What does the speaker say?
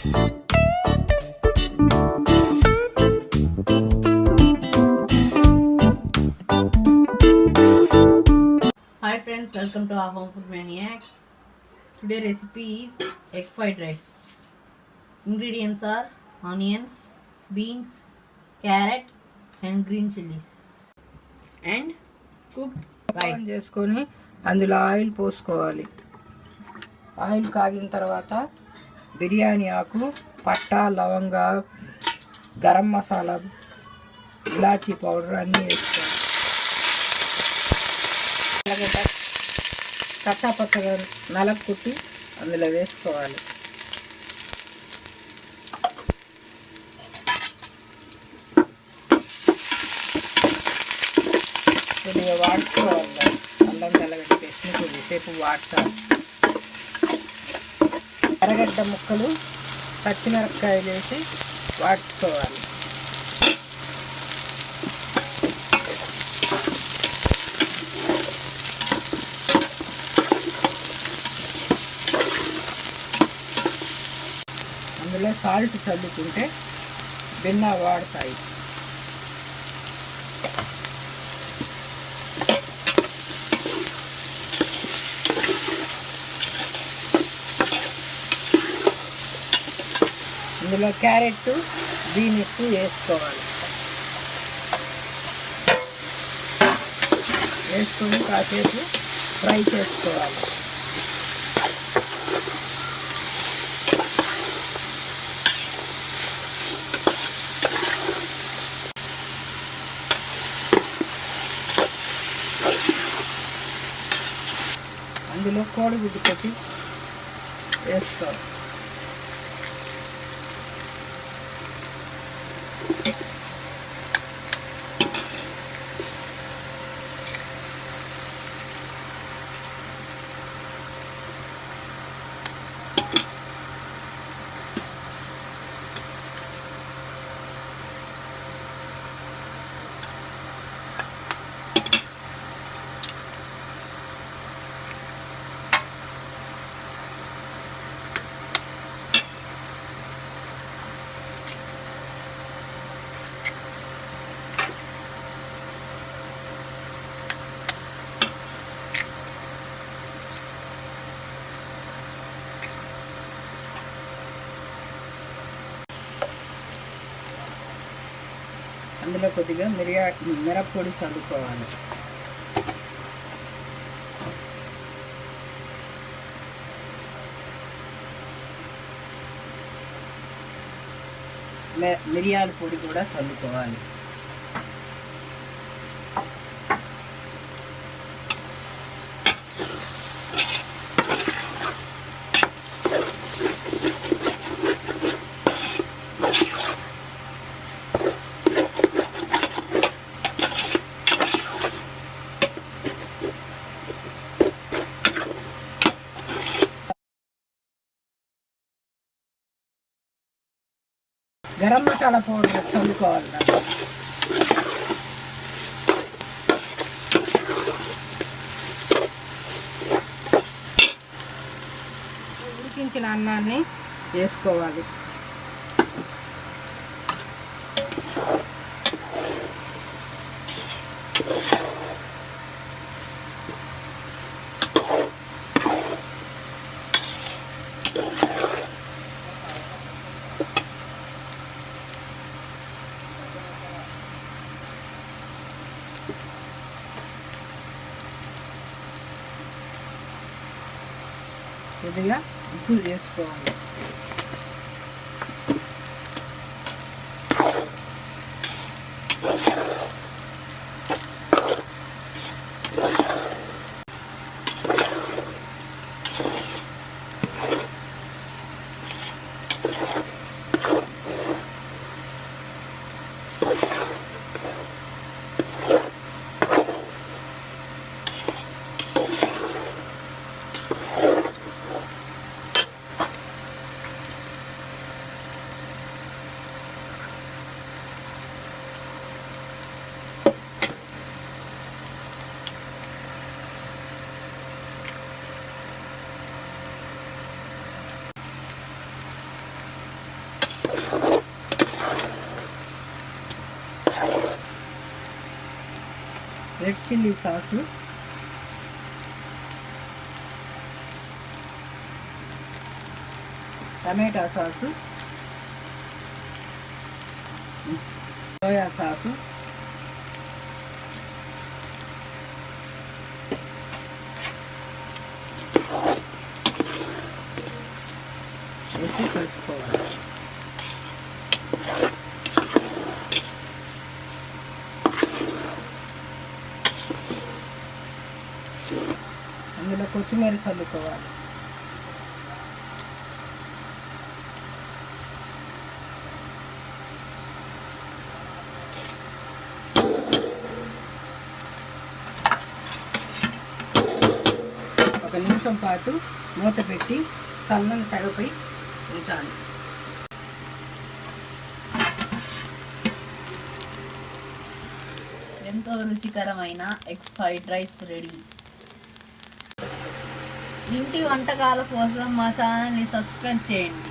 Hi friends, welcome to our home food maniacs. Today recipe is egg fried rice. Ingredients are onions, beans, carrot and green chilies and cooked rice. చేసుకొని అందులో oil పోసుకోవాలి. Oil కాగిన తర్వాత బిర్యానీ ఆకు, పట్టా, లవంగ, గరం మసాలా, ఇలాచీ powder అన్నీ వేసుకోవాలి. అలాగే కచ్చాపచ్చగా నలగ కుట్టి అందులో వేసుకోవాలి. కొద్దిగా వాడుకోవాలి. అల్లం తెల్లగడ్డ పేస్ట్ని కొద్దిసేపు వాడతారు. ఎర్రగడ్డ ముక్కలు, పచ్చిమిరపకాయలు వేసి వాడుకోవాలి. అందులో సాల్ట్ చల్లుకుంటే భిన్న వాడతాయి. ఇందులో క్యారెట్, బీన్స్ వేసుకోవాలి. వేసుకొని కాసేపు ఫ్రై చేసుకోవాలి. అందులో కోడిగుడ్డు కొట్టి వేసుకోవాలి. అందులో కొద్దిగా మిరప్పొడి చల్లుకోవాలి. మిరియాల పొడి కూడా చల్లుకోవాలి. గరం మసాలా పౌడర్ చల్లుకోవాలి. ఉడికించిన అన్నాన్ని వేసుకోవాలి. కొద్దిగా ఉప్పు వేసుకోవాలి. రెడ్ చిల్లీ సాసు, టమాటా సాసు, సోయా సాసు, వేసి కలుపుకోవాలి. అందులో కొత్తిమీర చల్లుకోవాలి. ఒక నిమిషం పాటు మూత పెట్టి సన్నని సెగపై ఉంచాలి. ఎంతో రుచికరమైన ఎగ్ ఫ్రైడ్ రైస్ రెడీ. ఇంటి వంటకాల కోసం మా ఛానల్ని సబ్స్క్రైబ్ చేయండి.